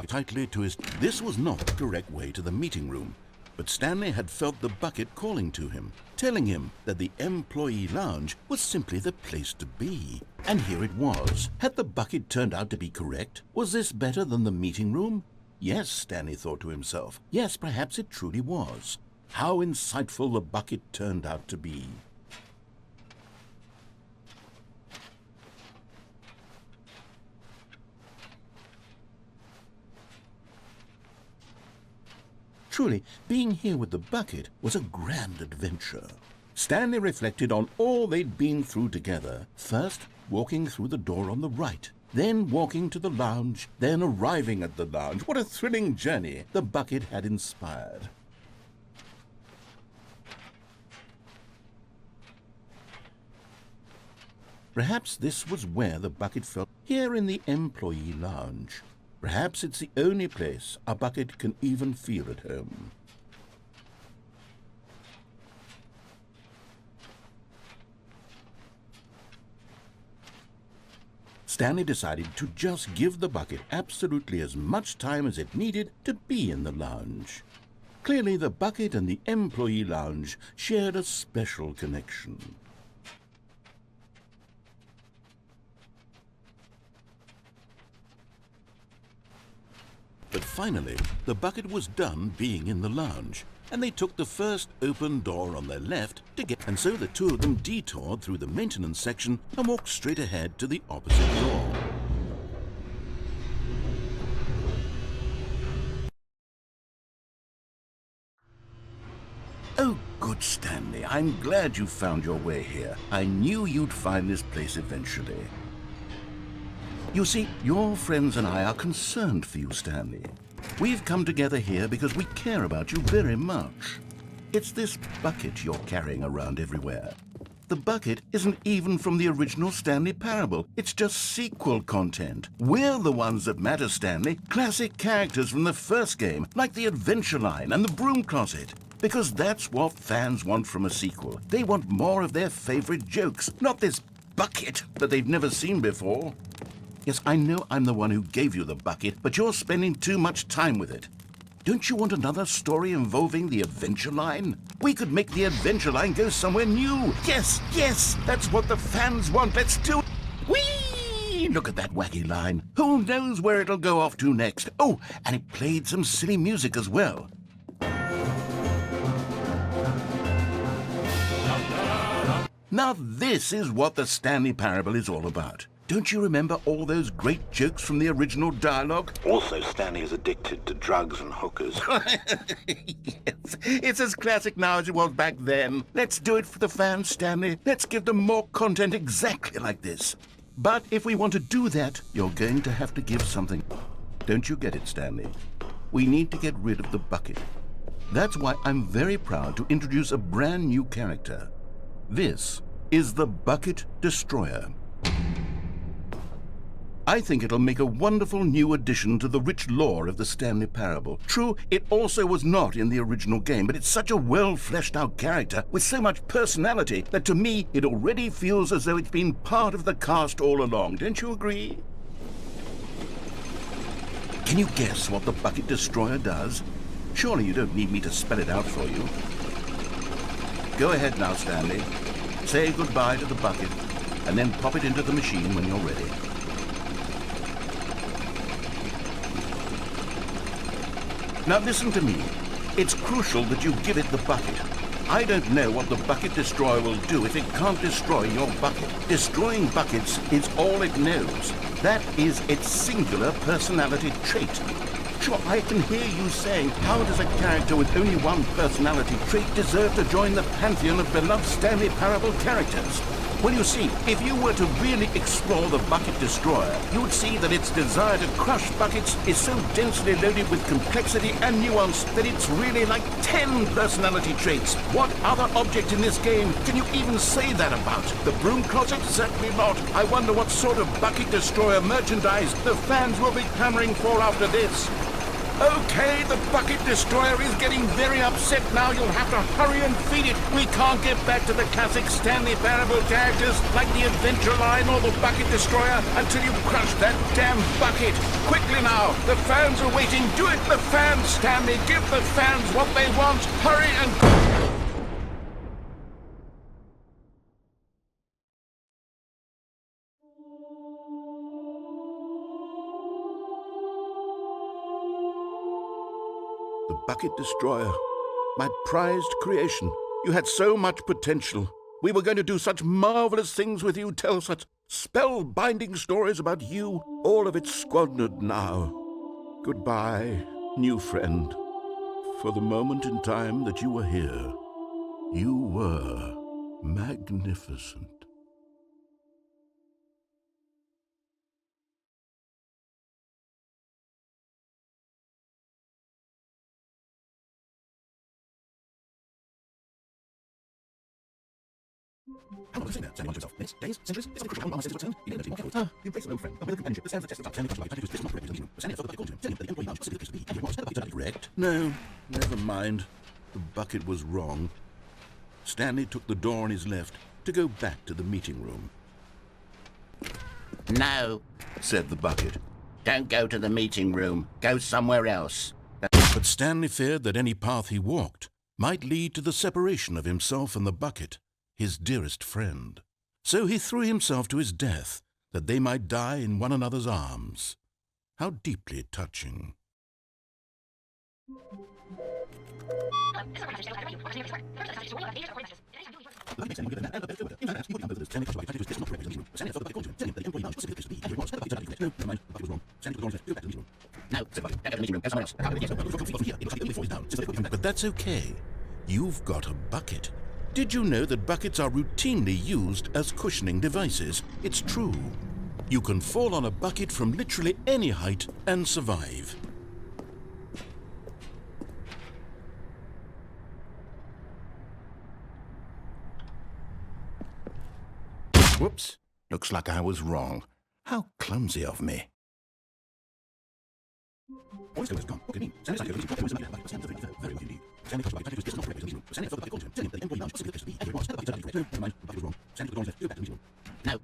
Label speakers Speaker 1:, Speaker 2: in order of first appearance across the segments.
Speaker 1: Tightly to his... This was not the correct way to the meeting room, but Stanley had felt the bucket calling to him, telling him that the employee lounge was simply the place to be. And here it was. Had the bucket turned out to be correct? Was this better than the meeting room? Yes, Stanley thought to himself. Yes, perhaps it truly was. How insightful the bucket turned out to be. Truly, being here with the bucket was a grand adventure. Stanley reflected on all they'd been through together. First, walking through the door on the right, then walking to the lounge, then arriving at the lounge. What a thrilling journey the bucket had inspired. Perhaps this was where the bucket felt, here in the employee lounge. Perhaps it's the only place a bucket can even feel at home. Stanley decided to just give the bucket absolutely as much time as it needed to be in the lounge. Clearly, the bucket and the employee lounge shared a special connection. But finally, the bucket was done being in the lounge, and they took the first open door on their left to get... And so the two of them detoured through the maintenance section and walked straight ahead to the opposite door. Oh, good Stanley, I'm glad you found your way here. I knew you'd find this place eventually. You see, your friends and I are concerned for you, Stanley. We've come together here because we care about you very much. It's this bucket you're carrying around everywhere. The bucket isn't even from the original Stanley Parable. It's just sequel content. We're the ones that matter, Stanley. Classic characters from the first game, like the Adventure Line and the Broom Closet. Because that's what fans want from a sequel. They want more of their favorite jokes, not this bucket that they've never seen before. Yes, I know I'm the one who gave you the bucket, but you're spending too much time with it. Don't you want another story involving the Adventure Line? We could make the Adventure Line go somewhere new. Yes, yes, that's what the fans want. Let's do it. Whee! Look at that wacky line. Who knows where it'll go off to next? Oh, and it played some silly music as well. Now this is what the Stanley Parable is all about. Don't you remember all those great jokes from the original dialogue?
Speaker 2: Also, Stanley is addicted to drugs and hookers.
Speaker 1: Yes, it's as classic now as it was back then. Let's do it for the fans, Stanley. Let's give them more content exactly like this. But if we want to do that, you're going to have to give something. Don't you get it, Stanley? We need to get rid of the bucket. That's why I'm very proud to introduce a brand new character. This is the Bucket Destroyer. I think it'll make a wonderful new addition to the rich lore of the Stanley Parable. True, it also was not in the original game, but it's such a well-fleshed-out character with so much personality that to me it already feels as though it's been part of the cast all along. Don't you agree? Can you guess what the Bucket Destroyer does? Surely you don't need me to spell it out for you. Go ahead now, Stanley. Say goodbye to the bucket, and then pop it into the machine when you're ready. Now listen to me. It's crucial that you give it the bucket. I don't know what the Bucket Destroyer will do if it can't destroy your bucket. Destroying buckets is all it knows. That is its singular personality trait. Sure, I can hear you saying, how does a character with only one personality trait deserve to join the pantheon of beloved Stanley Parable characters? Well, you see, if you were to really explore the Bucket Destroyer, you would see that its desire to crush buckets is so densely loaded with complexity and nuance that it's really like 10 personality traits. What other object in this game can you even say that about? The Broom Closet? Certainly not. I wonder what sort of Bucket Destroyer merchandise the fans will be clamoring for after this. Okay, the bucket destroyer is getting very upset now. You'll have to hurry and feed it. We can't get back to the classic Stanley Parable characters like the Adventure Line or the bucket destroyer until you crush that damn bucket. Quickly now, the fans are waiting. Do it, the fans, Stanley. Give the fans what they want. Hurry and... The bucket destroyer. My prized creation. You had so much potential. We were going to do such marvelous things with you, tell such spellbinding stories about you. All of it squandered now. Goodbye, new friend. For the moment in time that you were here, you were magnificent. How long was it there? Stanley wondered himself. Minutes? Days? Centuries? It's something crucial. One says return. You don't know more careful. You embrace an old friend. A welcome companionship that stands the test of time. Stanley touched by this not correct. Stanley felt that they called him. Telling him that the employee lounge specifically supposed to be. And it was. That was correct. No, never mind. The bucket was wrong. Stanley took the door on his left to go back to the meeting room.
Speaker 3: No,
Speaker 1: Said the bucket.
Speaker 3: don't go to the meeting room. Go somewhere else.
Speaker 1: But Stanley feared that any path he walked might lead to the separation of himself and the bucket, his dearest friend. So he threw himself to his death, that they might die in one another's arms. How deeply touching.
Speaker 3: No, don't go to the meeting room. Go somewhere else.
Speaker 1: But that's okay. You've got a bucket. Did you know that buckets are routinely used as cushioning devices? It's true. You can fall on a bucket from literally any height and survive. Whoops. Looks like I was wrong. How clumsy of me.
Speaker 3: No,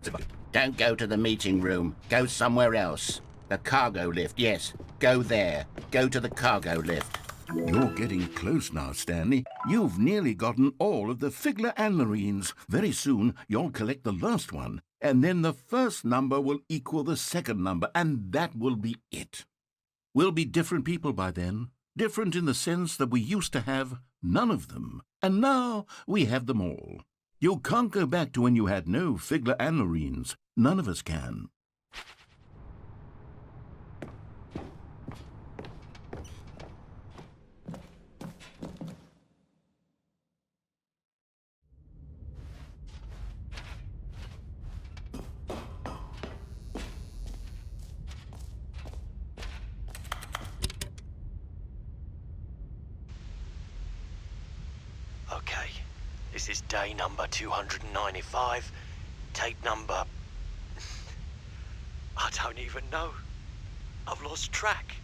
Speaker 3: don't go to the meeting room. Go somewhere else. The cargo lift, yes. Go there. Go to the cargo lift.
Speaker 1: You're getting close now, Stanley. You've nearly gotten all of the Figler Anmarines. Very soon, you'll collect the last one, and then the first number will equal the second number, and that will be it. We'll be different people by then. Different in the sense that we used to have none of them, and now we have them all. You can't go back to when you had no Figler Anmarines. None of us can.
Speaker 4: Okay, this is day number 295, tape number... I don't even know. I've lost track.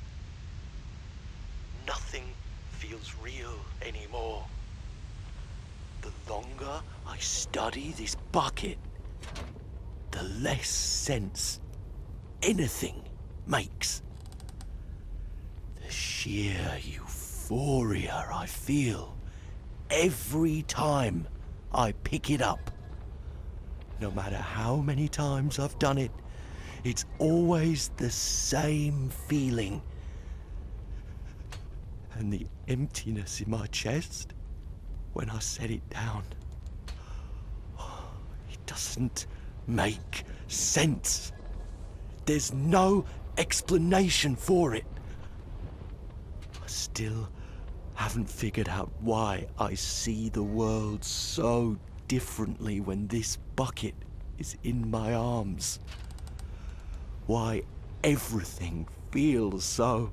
Speaker 4: Nothing feels real anymore. The longer I study this bucket, the less sense anything makes. The sheer euphoria I feel every time I pick it up. No matter how many times I've done it, it's always the same feeling. And the emptiness in my chest when I set it down. It doesn't make sense. There's no explanation for it. I still haven't figured out why I see the world so differently when this bucket is in my arms. Why everything feels so...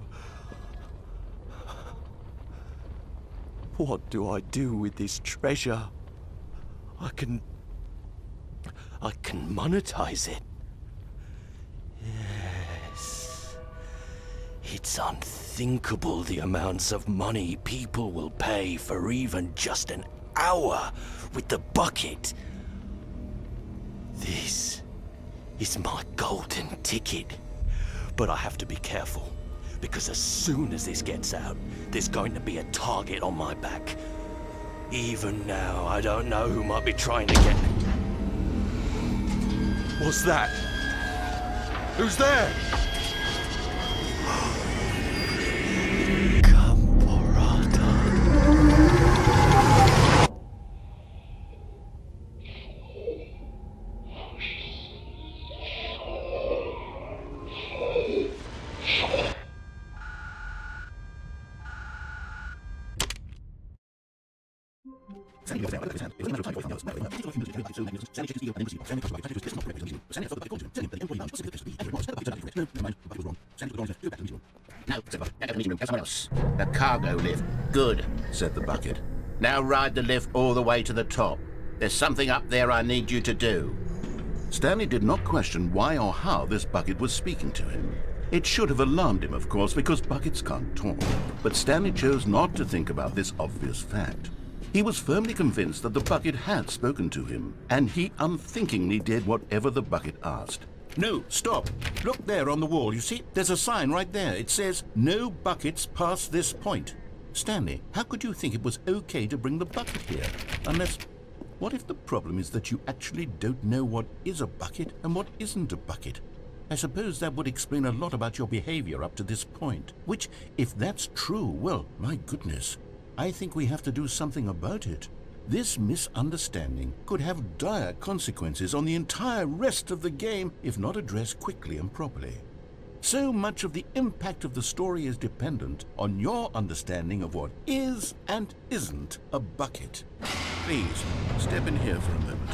Speaker 4: What do I do with this treasure? I can monetize it. Yes. It's unthinkable the amounts of money people will pay for even just an hour with the bucket. This is my golden ticket. But I have to be careful, because as soon as this gets out, there's going to be a target on my back. Even now, I don't know who might be trying to get... What's that? Who's there?
Speaker 3: No, go to the meeting room. Go somewhere else. The cargo lift. Good, said the bucket. Now ride the lift all the way to the top. There's something up there I need you to do.
Speaker 1: Stanley did not question why or how this bucket was speaking to him. It should have alarmed him, of course, because buckets can't talk. But Stanley chose not to think about this obvious fact. He was firmly convinced that the bucket had spoken to him, and he unthinkingly did whatever the bucket asked. No, stop. Look there on the wall. You see, there's a sign right there. It says, "No buckets past this point." Stanley, how could you think it was okay to bring the bucket here? Unless, what if the problem is that you actually don't know what is a bucket and what isn't a bucket? I suppose that would explain a lot about your behavior up to this point. Which, if that's true, well, my goodness, I think we have to do something about it. This misunderstanding could have dire consequences on the entire rest of the game if not addressed quickly and properly. So much of the impact of the story is dependent on your understanding of what is and isn't a bucket. Please, step in here for a moment.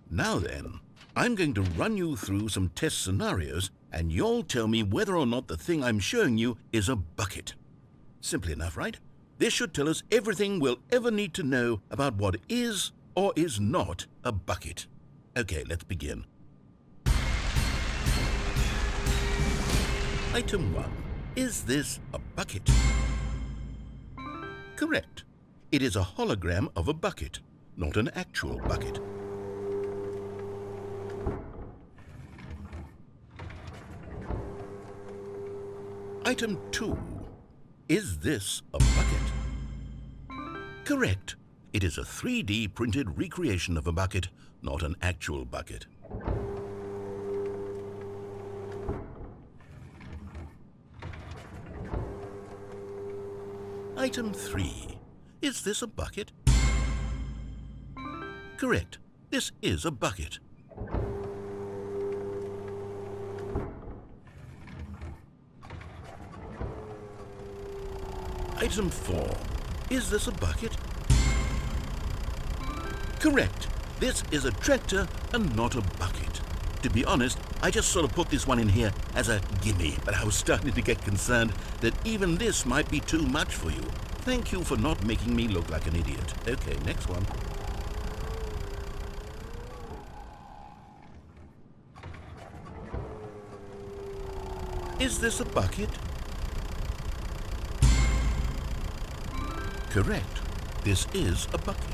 Speaker 1: Now then, I'm going to run you through some test scenarios, and you'll tell me whether or not the thing I'm showing you is a bucket. Simple enough, right? This should tell us everything we'll ever need to know about what is or is not a bucket. Okay, let's begin. Item 1. Is this a bucket? Correct. It is a hologram of a bucket, not an actual bucket. Item 2. Is this a bucket? Correct. It is a 3D printed recreation of a bucket, not an actual bucket. Item 3. Is this a bucket? Correct. This is a bucket. Item 4. Is this a bucket? Correct. This is a tractor and not a bucket. To be honest, I just sort of put this one in here as a gimme, but I was starting to get concerned that even this might be too much for you. Thank you for not making me look like an idiot. Okay, next one. Is this a bucket? Correct. This is a bucket.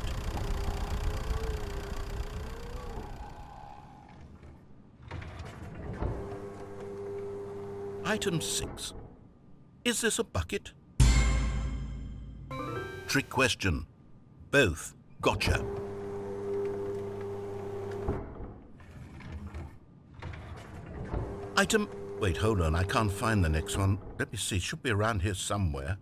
Speaker 1: Item 6. Is this a bucket? Trick question. Both. Gotcha. Item... Wait, hold on. I can't find the next one. Let me see. It should be around here somewhere.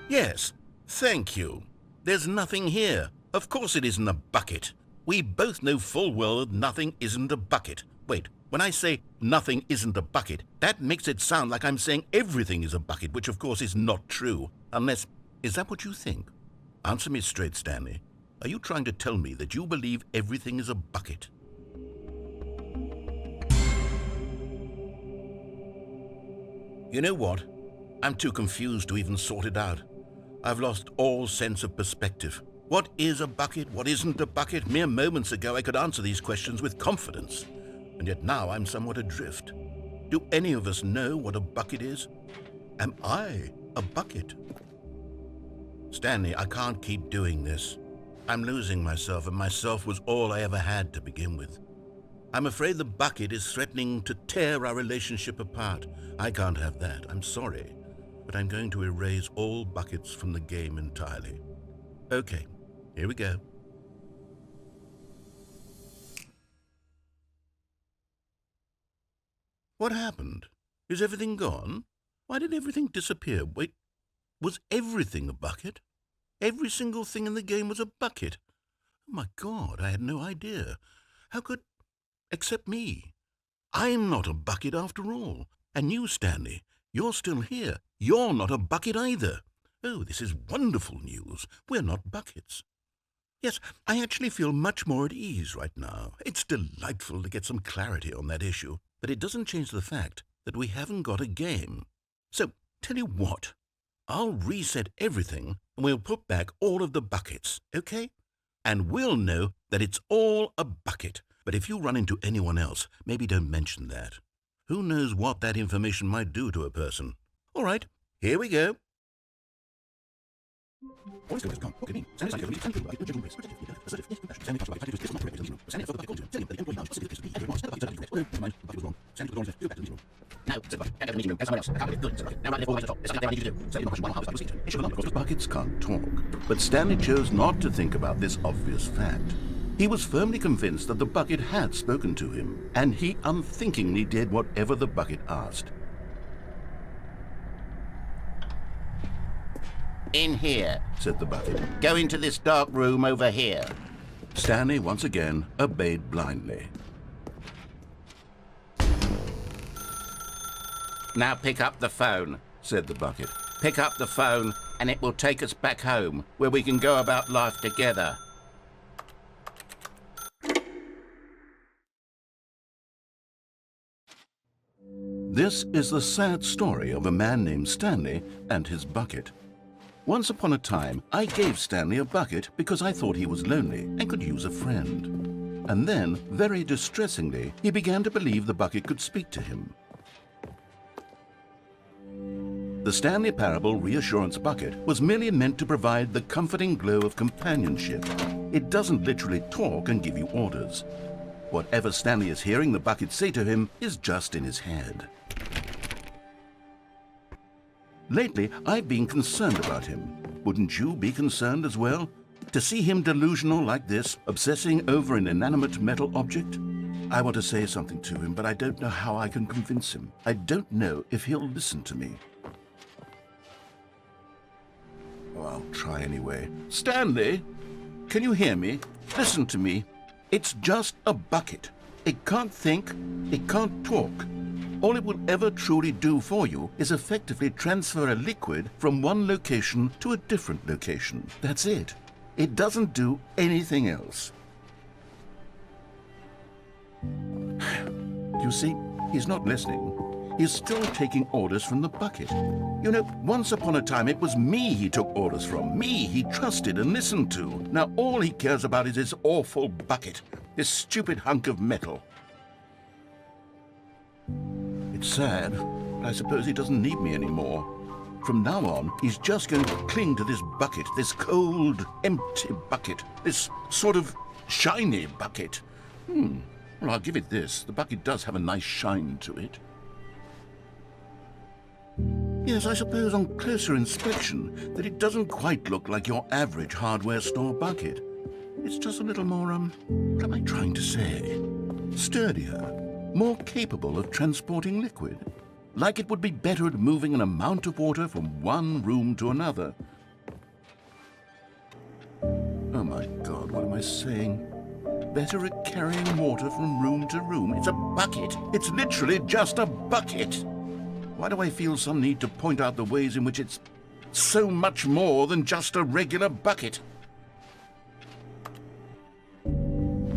Speaker 1: Yes. Thank you. There's nothing here. Of course it isn't a bucket. We both know full well that nothing isn't a bucket. Wait, when I say nothing isn't a bucket, that makes it sound like I'm saying everything is a bucket, which of course is not true. Unless, is that what you think? Answer me straight, Stanley. Are you trying to tell me that you believe everything is a bucket? You know what? I'm too confused to even sort it out. I've lost all sense of perspective. What is a bucket? What isn't a bucket? Mere moments ago I could answer these questions with confidence, and yet now I'm somewhat adrift. Do any of us know what a bucket is? Am I a bucket? Stanley, I can't keep doing this. I'm losing myself, and myself was all I ever had to begin with. I'm afraid the bucket is threatening to tear our relationship apart. I can't have that. I'm sorry, but I'm going to erase all buckets from the game entirely. Okay, here we go. What happened? Is everything gone? Why did everything disappear? Wait, was everything a bucket? Every single thing in the game was a bucket. Oh my God, I had no idea. How could... except me. I'm not a bucket after all. And you, Stanley, you're still here. You're not a bucket either. Oh, this is wonderful news. We're not buckets. Yes, I actually feel much more at ease right now. It's delightful to get some clarity on that issue, but it doesn't change the fact that we haven't got a game. So, tell you what, I'll reset everything and we'll put back all of the buckets, okay? And we'll know that it's all a bucket. But if you run into anyone else, maybe don't mention that. Who knows what that information might do to a person? All right, here we go. Buckets can't talk, but Stanley chose not to think about this obvious fact. He was firmly convinced that the bucket had spoken to him, and he unthinkingly did whatever the bucket asked.
Speaker 3: In here,
Speaker 1: Said the bucket.
Speaker 3: go into this dark room over here.
Speaker 1: Stanley once again obeyed blindly.
Speaker 3: Now pick up the phone.
Speaker 1: Said the bucket.
Speaker 3: Pick up the phone and it will take us back home, where we can go about life together.
Speaker 1: This is the sad story of a man named Stanley and his bucket. Once upon a time, I gave Stanley a bucket because I thought he was lonely and could use a friend. And then, very distressingly, he began to believe the bucket could speak to him. The Stanley Parable Reassurance Bucket was merely meant to provide the comforting glow of companionship. It doesn't literally talk and give you orders. Whatever Stanley is hearing the bucket say to him is just in his head. Lately, I've been concerned about him. Wouldn't you be concerned as well? To see him delusional like this, obsessing over an inanimate metal object? I want to say something to him, but I don't know how I can convince him. I don't know if he'll listen to me. Oh, I'll try anyway. Stanley, can you hear me? Listen to me. It's just a bucket. It can't think, it can't talk. All it will ever truly do for you is effectively transfer a liquid from one location to a different location. That's it. It doesn't do anything else. You see, he's not listening. He's still taking orders from the bucket. You know, once upon a time it was me he took orders from, me he trusted and listened to. Now all he cares about is his awful bucket, this stupid hunk of metal. It's sad, but I suppose he doesn't need me anymore. From now on, he's just going to cling to this bucket, this cold, empty bucket, this sort of shiny bucket. Well, I'll give it this. The bucket does have a nice shine to it. Yes, I suppose on closer inspection that it doesn't quite look like your average hardware store bucket. It's just a little more, what am I trying to say? Sturdier, more capable of transporting liquid. Like it would be better at moving an amount of water from one room to another. Oh my God, what am I saying? Better at carrying water from room to room. It's a bucket. It's literally just a bucket. Why do I feel some need to point out the ways in which it's so much more than just a regular bucket? Oh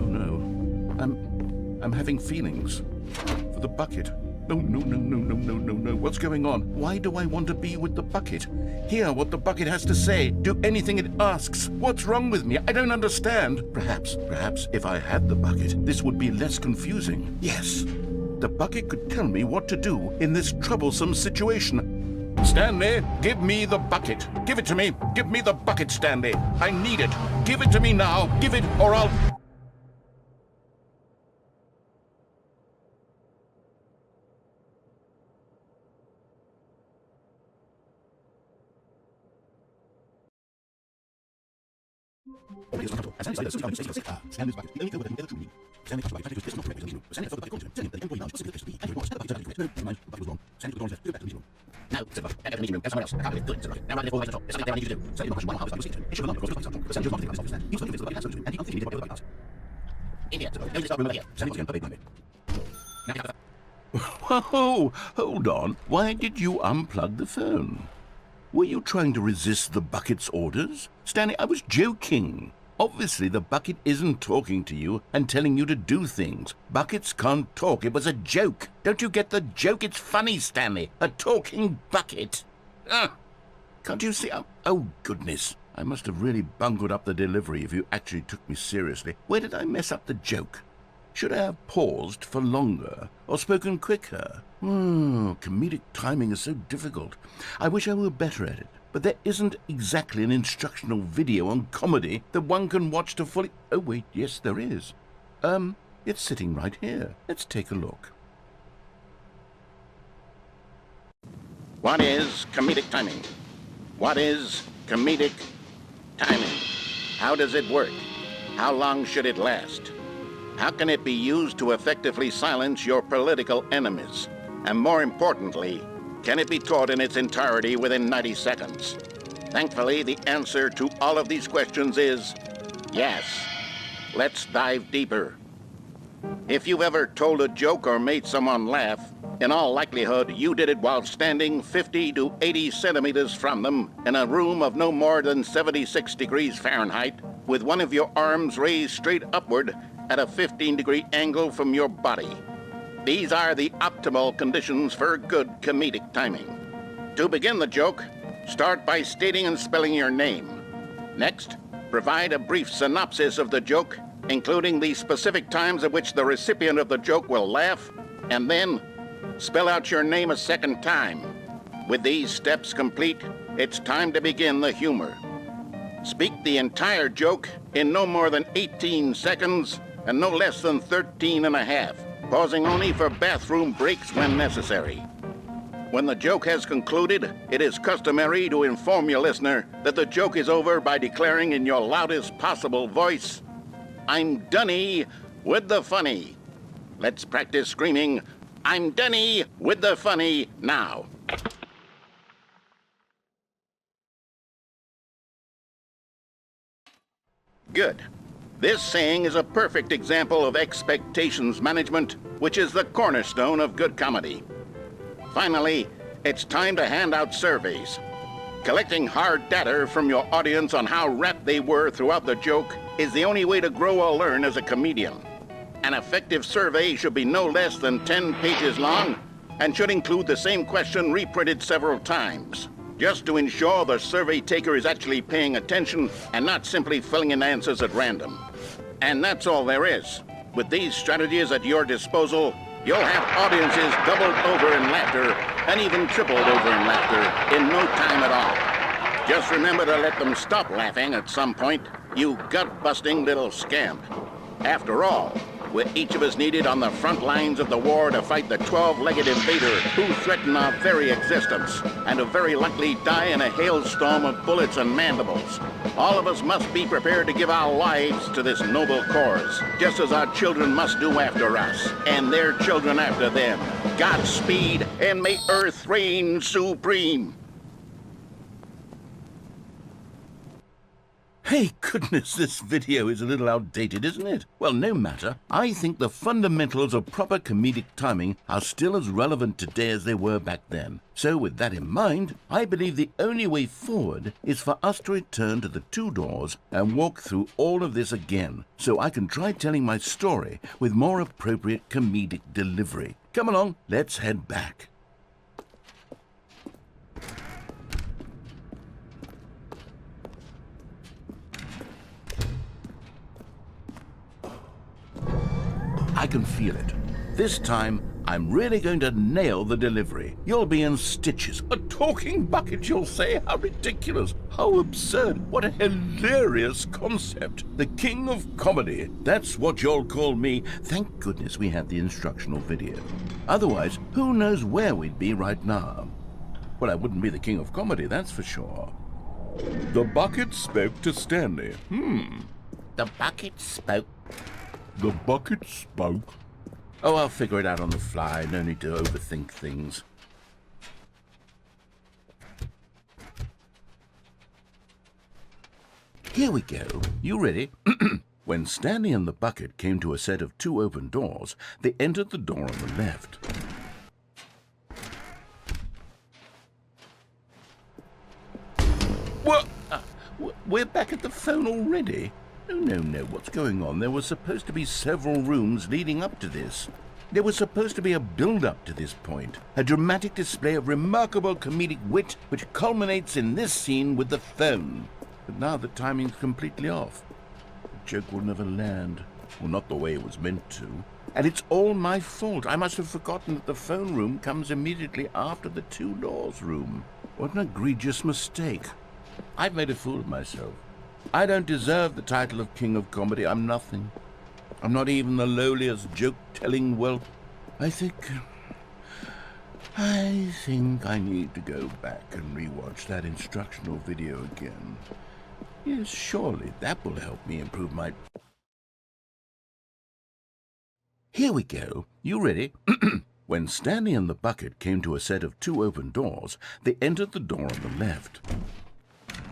Speaker 1: no, I'm having feelings for the bucket. No, no, no, no, no, no, no, no. What's going on? Why do I want to be with the bucket? Hear what the bucket has to say. Do anything it asks. What's wrong with me? I don't understand. Perhaps if I had the bucket, this would be less confusing. Yes, the bucket could tell me what to do in this troublesome situation. Stanley, give me the bucket. Give it to me. Give me the bucket, Stanley. I need it. Give it to me now. Give it, or I'll... Whoa, hold on. Why did you unplug the phone? Were you trying to resist the bucket's orders? Stanley, I was joking. Obviously, the bucket isn't talking to you and telling you to do things. Buckets can't talk. It was a joke. Don't you get the joke? It's funny, Stanley. A talking bucket. Can't you see? Oh, goodness. I must have really bungled up the delivery if you actually took me seriously. Where did I mess up the joke? Should I have paused for longer or spoken quicker? Comedic timing is so difficult. I wish I were better at it. But there isn't exactly an instructional video on comedy that one can watch to fully... Oh, wait, yes, there is. It's sitting right here. Let's take a look.
Speaker 3: What is comedic timing? What is comedic timing? How does it work? How long should it last? How can it be used to effectively silence your political enemies? And more importantly, can it be taught in its entirety within 90 seconds? Thankfully, the answer to all of these questions is yes. Let's dive deeper. If you've ever told a joke or made someone laugh, in all likelihood, you did it while standing 50 to 80 centimeters from them in a room of no more than 76 degrees Fahrenheit, with one of your arms raised straight upward at a 15-degree angle from your body. These are the optimal conditions for good comedic timing. To begin the joke, start by stating and spelling your name. Next, provide a brief synopsis of the joke, including the specific times at which the recipient of the joke will laugh, and then spell out your name a second time. With these steps complete, it's time to begin the humor. Speak the entire joke in no more than 18 seconds and no less than 13 and a half, pausing only for bathroom breaks when necessary. When the joke has concluded, it is customary to inform your listener that the joke is over by declaring in your loudest possible voice, "I'm Dunny with the funny." Let's practice screaming, "I'm Dunny with the funny" now. Good. This saying is a perfect example of expectations management, which is the cornerstone of good comedy. Finally, it's time to hand out surveys. Collecting hard data from your audience on how rapt they were throughout the joke is the only way to grow or learn as a comedian. An effective survey should be no less than 10 pages long and should include the same question reprinted several times, just to ensure the survey taker is actually paying attention and not simply filling in answers at random. And that's all there is. With these strategies at your disposal, you'll have audiences doubled over in laughter and even tripled over in laughter in no time at all. Just remember to let them stop laughing at some point, you gut-busting little scamp. After all, we're each of us needed on the front lines of the war to fight the 12-legged invader who threaten our very existence and who very likely die in a hailstorm of bullets and mandibles. All of us must be prepared to give our lives to this noble cause, just as our children must do after us, and their children after them. Godspeed, and may Earth reign supreme.
Speaker 1: Hey, goodness, this video is a little outdated, isn't it? Well, no matter. I think the fundamentals of proper comedic timing are still as relevant today as they were back then. So with that in mind, I believe the only way forward is for us to return to the two doors and walk through all of this again, so I can try telling my story with more appropriate comedic delivery. Come along, let's head back. I can feel it. This time, I'm really going to nail the delivery. You'll be in stitches. A talking bucket, you'll say? How ridiculous. How absurd. What a hilarious concept. The king of comedy. That's what you'll call me. Thank goodness we have the instructional video. Otherwise, who knows where we'd be right now. Well, I wouldn't be the king of comedy, that's for sure. The bucket spoke to Stanley.
Speaker 3: The bucket spoke.
Speaker 1: The bucket spoke. Oh, I'll figure it out on the fly. No need to overthink things. Here we go. You ready? When Stanley and the bucket came to a set of two open doors, they entered the door on the left. What? We're back at the phone already? No. What's going on? There were supposed to be several rooms leading up to this. There was supposed to be a build-up to this point. A dramatic display of remarkable comedic wit which culminates in this scene with the phone. But now the timing's completely off. The joke will never land. Well, not the way it was meant to. And it's all my fault. I must have forgotten that the phone room comes immediately after the two doors room. What an egregious mistake. I've made a fool of myself. I don't deserve the title of King of Comedy. I'm nothing. I'm not even the lowliest joke-telling whelp. I think I need to go back and rewatch that instructional video again. Yes, surely that will help me improve my... Here we go. You ready? When Stanley and the bucket came to a set of two open doors, they entered the door on the left.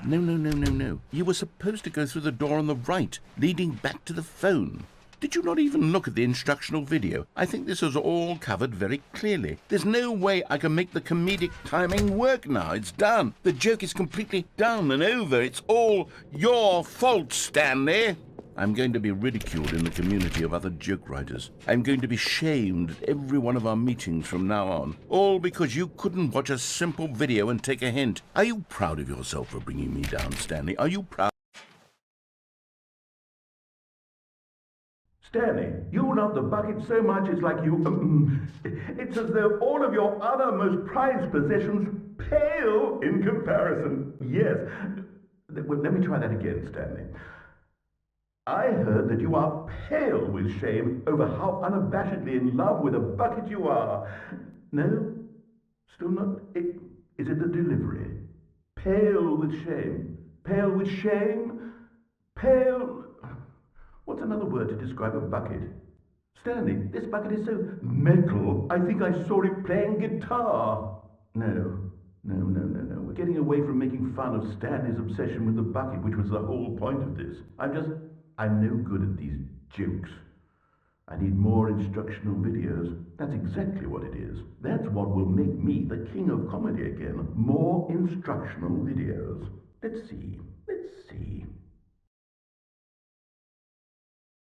Speaker 1: No. You were supposed to go through the door on the right, leading back to the phone. Did you not even look at the instructional video? I think this is all covered very clearly. There's no way I can make the comedic timing work now. It's done. The joke is completely done and over. It's all your fault, Stanley. I'm going to be ridiculed in the community of other joke writers. I'm going to be shamed at every one of our meetings from now on. All because you couldn't watch a simple video and take a hint. Are you proud of yourself for bringing me down, Stanley? Are you proud?
Speaker 5: Stanley, you love the bucket so much it's like you... it's as though all of your other most prized possessions pale in comparison. Yes. Well, let me try that again, Stanley. I heard that you are pale with shame over how unabashedly in love with a bucket you are. No? Still not? Is it the delivery? Pale with shame. Pale with shame? Pale... What's another word to describe a bucket? Stanley, this bucket is so metal, I think I saw it playing guitar. No. We're getting away from making fun of Stanley's obsession with the bucket, which was the whole point of this. I'm no good at these jokes. I need more instructional videos. That's exactly what it is. That's what will make me the king of comedy again. More instructional videos. Let's see.